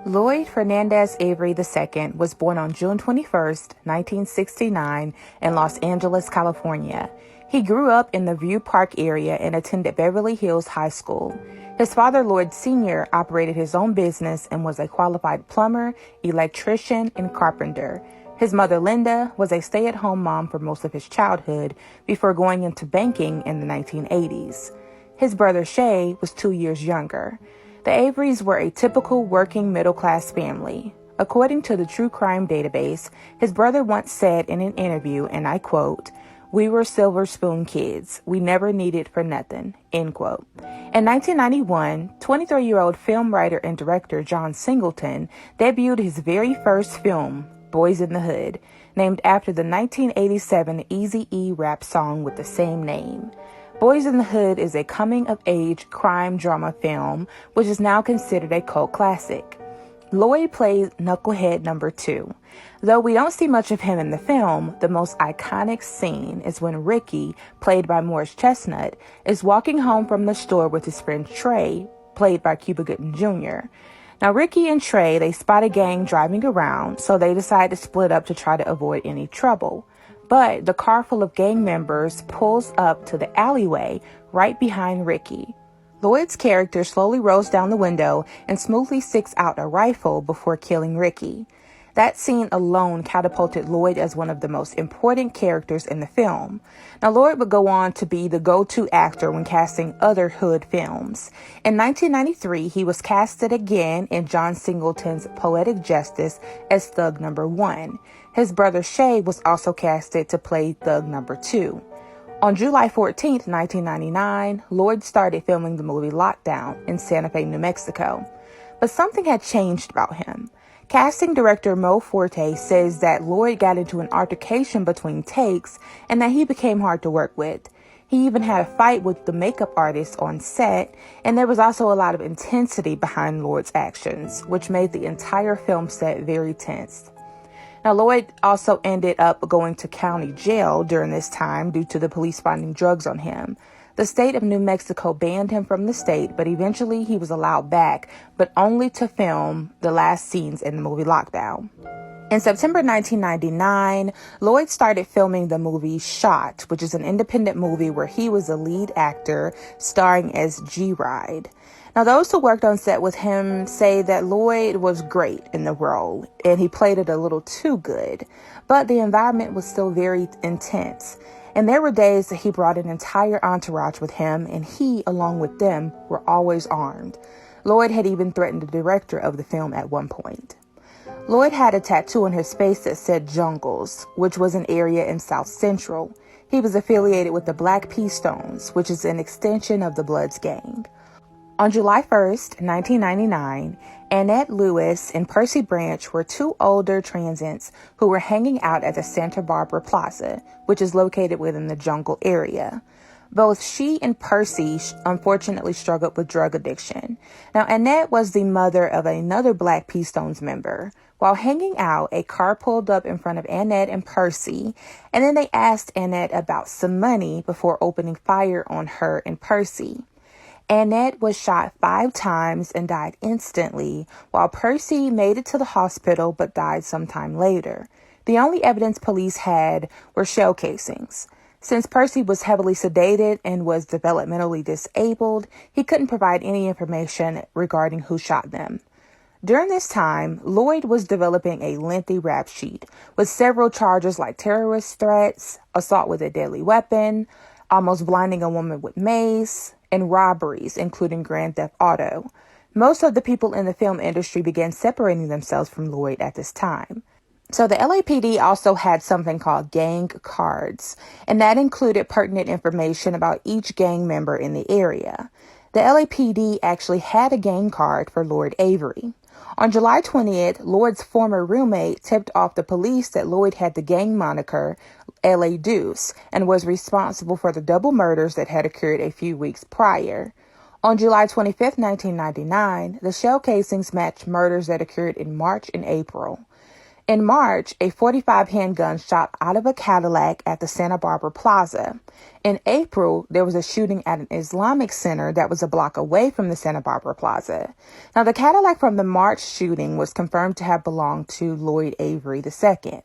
Lloyd Fernandez Avery II was born on June 21, 1969, in Los Angeles, California. He grew up in the View Park area and attended Beverly Hills High School. His father, Lloyd Sr., operated his own business and was a qualified plumber, electrician, and carpenter. His mother, Linda, was a stay-at-home mom for most of his childhood before going into banking in the 1980s. His brother, Shay, was 2 years younger. The Averys were a typical working middle-class family. According to the True Crime Database, his brother once said in an interview, and I quote, "We were silver spoon kids. We never needed for nothing," end quote. In 1991, 23-year-old film writer and director John Singleton debuted his very first film, Boyz in the Hood, named after the 1987 Eazy-E rap song with the same name. Boyz in the Hood is a coming-of-age crime drama film, which is now considered a cult classic. Lloyd plays Knucklehead number 2. Though we don't see much of him in the film, the most iconic scene is when Ricky, played by Morris Chestnut, is walking home from the store with his friend Trey, played by Cuba Gooding Jr. Now, Ricky and Trey, they spot a gang driving around, so they decide to split up to try to avoid any trouble. But the car full of gang members pulls up to the alleyway right behind Ricky. Lloyd's character slowly rolls down the window and smoothly sticks out a rifle before killing Ricky. That scene alone catapulted Lloyd as one of the most important characters in the film. Now, Lloyd would go on to be the go-to actor when casting other Hood films. In 1993, he was casted again in John Singleton's Poetic Justice as Thug Number 1. His brother Shay was also casted to play Thug Number 2. On July 14, 1999, Lloyd started filming the movie Lockdown in Santa Fe, New Mexico. But something had changed about him. Casting director Mo Forte says that Lloyd got into an altercation between takes and that he became hard to work with. He even had a fight with the makeup artist on set, and there was also a lot of intensity behind Lloyd's actions, which made the entire film set very tense. Now, Lloyd also ended up going to county jail during this time due to the police finding drugs on him. The state of New Mexico banned him from the state, but eventually he was allowed back, but only to film the last scenes in the movie Lockdown. In September 1999, Lloyd started filming the movie Shot, which is an independent movie where he was the lead actor, starring as G-Ride. Now, those who worked on set with him say that Lloyd was great in the role, and he played it a little too good, but the environment was still very intense. And there were days that he brought an entire entourage with him, and he, along with them, were always armed. Lloyd had even threatened the director of the film at one point. Lloyd had a tattoo on his face that said Jungles, which was an area in South Central. He was affiliated with the Black P Stones, which is an extension of the Bloods gang. On July 1st, 1999, Annette Lewis and Percy Branch were two older transients who were hanging out at the Santa Barbara Plaza, which is located within the Jungle area. Both she and Percy unfortunately struggled with drug addiction. Now, Annette was the mother of another Black P Stones member. While hanging out, a car pulled up in front of Annette and Percy, and then they asked Annette about some money before opening fire on her and Percy. Annette was shot 5 times and died instantly, while Percy made it to the hospital but died sometime later. The only evidence police had were shell casings. Since Percy was heavily sedated and was developmentally disabled, he couldn't provide any information regarding who shot them. During this time, Lloyd was developing a lengthy rap sheet with several charges like terrorist threats, assault with a deadly weapon, almost blinding a woman with mace, and robberies, including Grand Theft Auto. Most of the people in the film industry began separating themselves from Lloyd at this time. So the LAPD also had something called gang cards, and that included pertinent information about each gang member in the area. The LAPD actually had a gang card for Lloyd Avery. On July 20th, Lloyd's former roommate tipped off the police that Lloyd had the gang moniker LA Deuce and was responsible for the double murders that had occurred a few weeks prior. On July 25th, 1999, the shell casings matched murders that occurred in March and April. In March, a .45 handgun shot out of a Cadillac at the Santa Barbara Plaza. In April, there was a shooting at an Islamic center that was a block away from the Santa Barbara Plaza. Now, the Cadillac from the March shooting was confirmed to have belonged to Lloyd Avery II.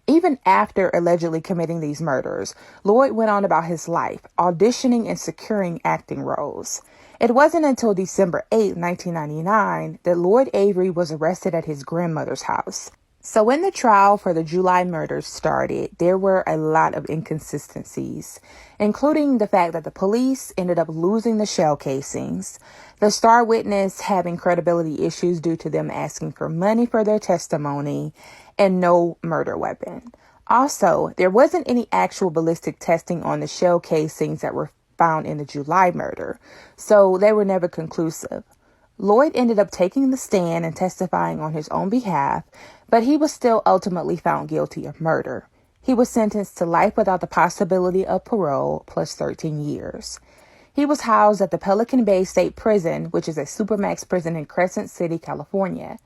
Even after allegedly committing these murders, Lloyd went on about his life, auditioning and securing acting roles. It wasn't until December 8, 1999, that Lloyd Avery was arrested at his grandmother's house. So when the trial for the July murders started, there were a lot of inconsistencies, including the fact that the police ended up losing the shell casings, the star witness having credibility issues due to them asking for money for their testimony, and no murder weapon. Also, there wasn't any actual ballistic testing on the shell casings that were found in the July murder, so they were never conclusive. Lloyd ended up taking the stand and testifying on his own behalf, but he was still ultimately found guilty of murder. He was sentenced to life without the possibility of parole, plus 13 years. He was housed at the Pelican Bay State Prison, which is a supermax prison in Crescent City, California.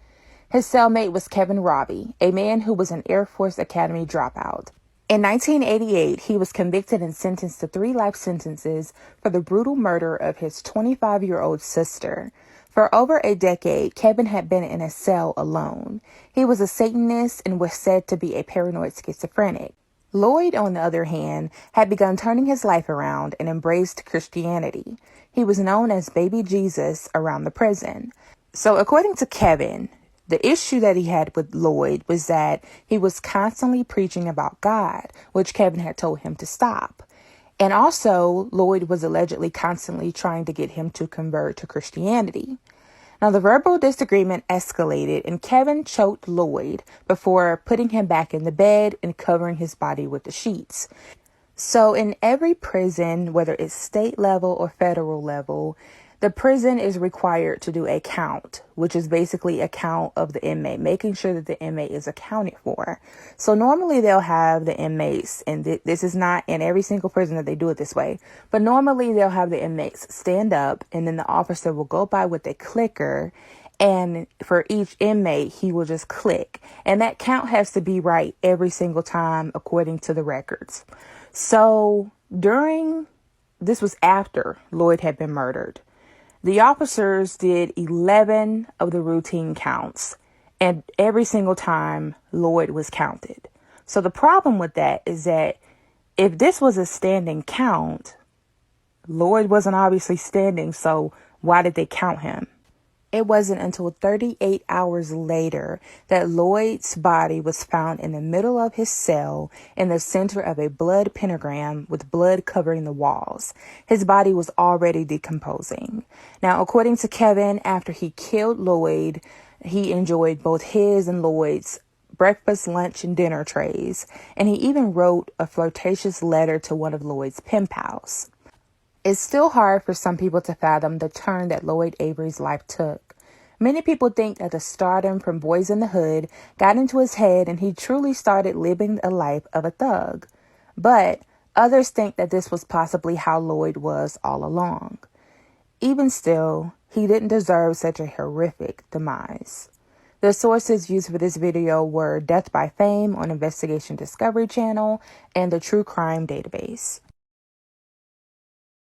His cellmate was Kevin Robbie, a man who was an Air Force Academy dropout. In 1988, he was convicted and sentenced to 3 life sentences for the brutal murder of his 25-year-old sister. For over a decade, Kevin had been in a cell alone. He was a Satanist and was said to be a paranoid schizophrenic. Lloyd, on the other hand, had begun turning his life around and embraced Christianity. He was known as Baby Jesus around the prison. So according to Kevin, the issue that he had with Lloyd was that he was constantly preaching about God, which Kevin had told him to stop. And also, Lloyd was allegedly constantly trying to get him to convert to Christianity. Now, the verbal disagreement escalated, and Kevin choked Lloyd before putting him back in the bed and covering his body with the sheets. So in every prison, whether it's state level or federal level, the prison is required to do a count, which is basically a count of the inmate, making sure that the inmate is accounted for. So normally they'll have the inmates, and this is not in every single prison that they do it this way, but normally they'll have the inmates stand up, and then the officer will go by with a clicker, and for each inmate, he will just click. And that count has to be right every single time according to the records. So this was after Lloyd had been murdered. The officers did 11 of the routine counts, and every single time Lloyd was counted. So the problem with that is that if this was a standing count, Lloyd wasn't obviously standing, so why did they count him? It wasn't until 38 hours later that Lloyd's body was found in the middle of his cell in the center of a blood pentagram with blood covering the walls. His body was already decomposing. Now, according to Kevin, after he killed Lloyd, he enjoyed both his and Lloyd's breakfast, lunch, and dinner trays, and he even wrote a flirtatious letter to one of Lloyd's pen pals. It's still hard for some people to fathom the turn that Lloyd Avery's life took. Many people think that the stardom from Boyz n the Hood got into his head and he truly started living a life of a thug. But others think that this was possibly how Lloyd was all along. Even still, he didn't deserve such a horrific demise. The sources used for this video were Death by Fame on Investigation Discovery Channel and the True Crime Database.